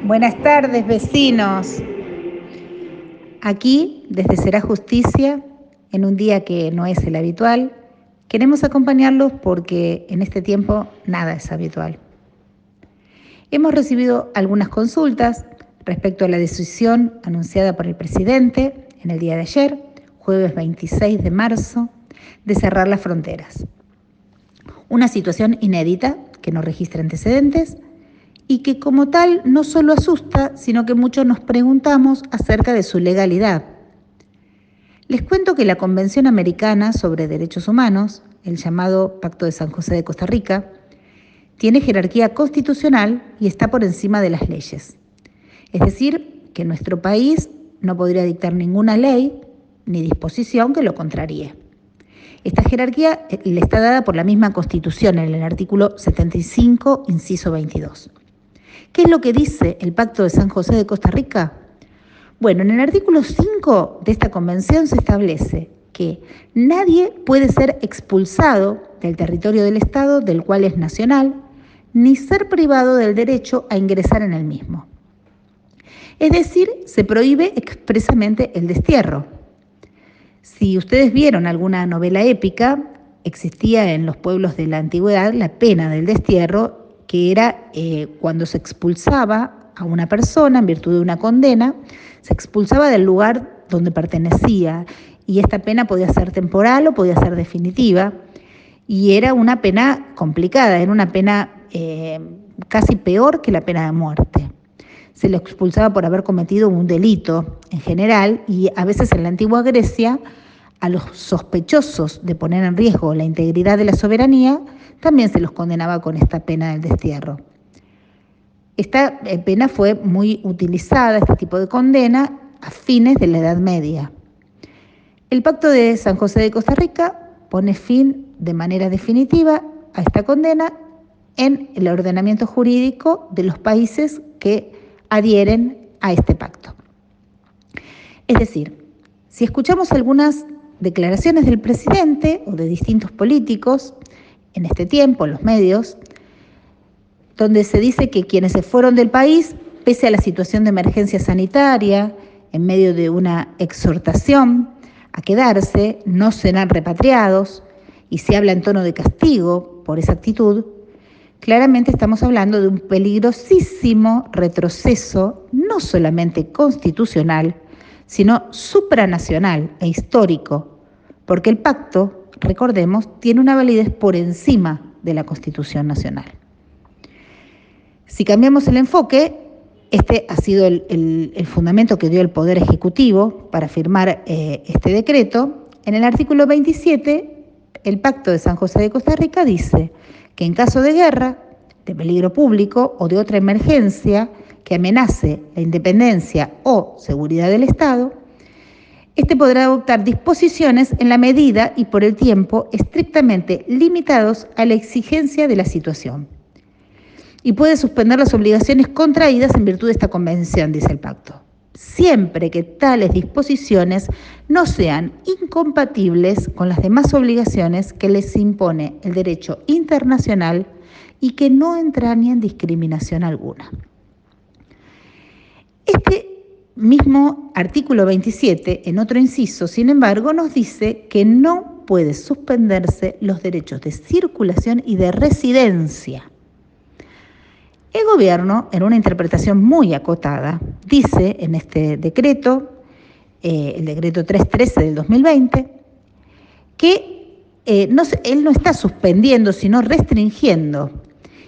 Buenas tardes, vecinos. Aquí, desde Será Justicia, en un día que no es el habitual, queremos acompañarlos porque en este tiempo nada es habitual. Hemos recibido algunas consultas respecto a la decisión anunciada por el presidente en el día de ayer, jueves 26 de marzo, de cerrar las fronteras. Una situación inédita que no registra antecedentes y que como tal no solo asusta, sino que muchos nos preguntamos acerca de su legalidad. Les cuento que la Convención Americana sobre Derechos Humanos, el llamado Pacto de San José de Costa Rica, tiene jerarquía constitucional y está por encima de las leyes. Es decir, que nuestro país no podría dictar ninguna ley ni disposición que lo contraríe. Esta jerarquía le está dada por la misma Constitución en el artículo 75, inciso 22. ¿Qué es lo que dice el Pacto de San José de Costa Rica? Bueno, en el artículo 5 de esta convención se establece que nadie puede ser expulsado del territorio del Estado del cual es nacional, ni ser privado del derecho a ingresar en el mismo. Es decir, se prohíbe expresamente el destierro. Si ustedes vieron alguna novela épica, existía en los pueblos de la antigüedad la pena del destierro, que era cuando se expulsaba a una persona en virtud de una condena, se expulsaba del lugar donde pertenecía, y esta pena podía ser temporal o podía ser definitiva, y era una pena complicada, era una pena casi peor que la pena de muerte. Se lo expulsaba por haber cometido un delito en general, y a veces en la antigua Grecia a los sospechosos de poner en riesgo la integridad de la soberanía también se los condenaba con esta pena del destierro. Esta pena fue muy utilizada, este tipo de condena, a fines de la Edad Media. El Pacto de San José de Costa Rica pone fin de manera definitiva a esta condena en el ordenamiento jurídico de los países que adhieren a este pacto. Es decir, si escuchamos algunas declaraciones del presidente o de distintos políticos en este tiempo, en los medios, donde se dice que quienes se fueron del país, pese a la situación de emergencia sanitaria, en medio de una exhortación a quedarse, no serán repatriados, y se habla en tono de castigo por esa actitud, claramente estamos hablando de un peligrosísimo retroceso, no solamente constitucional, sino supranacional e histórico, porque el pacto, recordemos, tiene una validez por encima de la Constitución Nacional. Si cambiamos el enfoque, este ha sido el fundamento que dio el Poder Ejecutivo para firmar este decreto. En el artículo 27, el Pacto de San José de Costa Rica dice que en caso de guerra, de peligro público o de otra emergencia que amenace la independencia o seguridad del Estado, este podrá adoptar disposiciones en la medida y por el tiempo estrictamente limitados a la exigencia de la situación. Y puede suspender las obligaciones contraídas en virtud de esta convención, dice el pacto, siempre que tales disposiciones no sean incompatibles con las demás obligaciones que les impone el derecho internacional y que no entrañen discriminación alguna. Este mismo artículo 27, en otro inciso, sin embargo, nos dice que no puede suspenderse los derechos de circulación y de residencia. El gobierno, en una interpretación muy acotada, dice en este decreto, el decreto 313 del 2020, que él no está suspendiendo, sino restringiendo,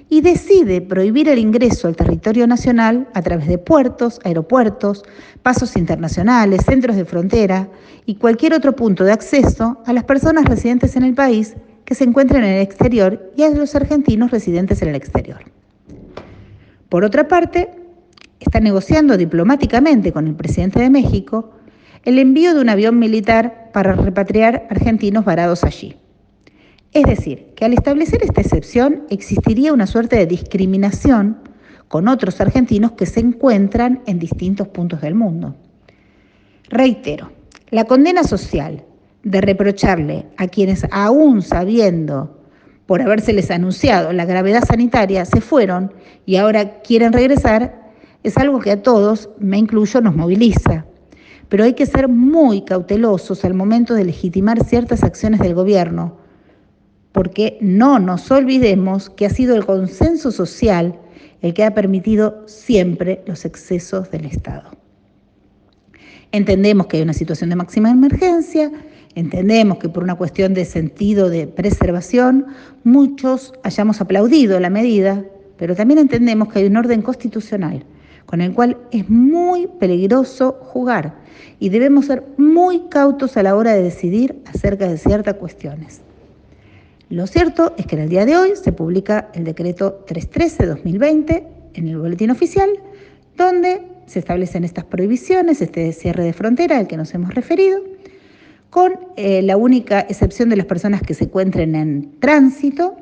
y decide prohibir el ingreso al territorio nacional a través de puertos, aeropuertos, pasos internacionales, centros de frontera y cualquier otro punto de acceso a las personas residentes en el país que se encuentren en el exterior y a los argentinos residentes en el exterior. Por otra parte, está negociando diplomáticamente con el presidente de México el envío de un avión militar para repatriar argentinos varados allí. Es decir, que al establecer esta excepción existiría una suerte de discriminación con otros argentinos que se encuentran en distintos puntos del mundo. Reitero, la condena social de reprocharle a quienes aún sabiendo por habérseles anunciado la gravedad sanitaria se fueron y ahora quieren regresar, Es algo que a todos, me incluyo, nos moviliza. Pero hay que ser muy cautelosos al momento de legitimar ciertas acciones del gobierno, porque no nos olvidemos que ha sido el consenso social el que ha permitido siempre los excesos del Estado. Entendemos que hay una situación de máxima emergencia, entendemos que por una cuestión de sentido de preservación muchos hayamos aplaudido la medida, pero también entendemos que hay un orden constitucional con el cual es muy peligroso jugar y debemos ser muy cautos a la hora de decidir acerca de ciertas cuestiones. Lo cierto es que en el día de hoy se publica el decreto 313-2020 en el boletín oficial, donde se establecen estas prohibiciones, este cierre de frontera al que nos hemos referido, con la única excepción de las personas que se encuentren en tránsito,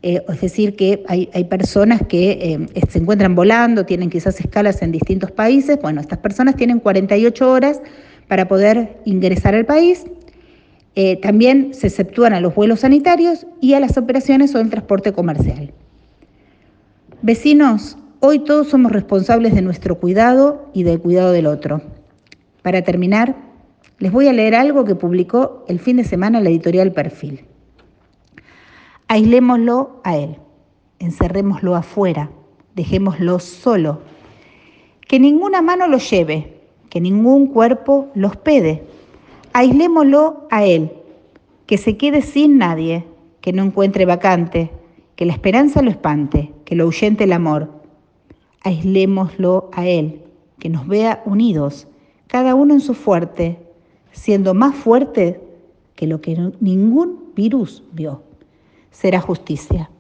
es decir, que hay personas que se encuentran volando, tienen quizás escalas en distintos países. Bueno, estas personas tienen 48 horas para poder ingresar al país. También se exceptúan a los vuelos sanitarios y a las operaciones o el transporte comercial. Vecinos, hoy todos somos responsables de nuestro cuidado y del cuidado del otro. Para terminar, les voy a leer algo que publicó el fin de semana la editorial Perfil. Aislémoslo a él, encerrémoslo afuera, dejémoslo solo. Que ninguna mano lo lleve, que ningún cuerpo lo hospede. Aislémoslo a él, que se quede sin nadie, que no encuentre vacante, que la esperanza lo espante, que lo ahuyente el amor. Aislémoslo a él, que nos vea unidos, cada uno en su fuerte, siendo más fuerte que lo que ningún virus vio. Será justicia.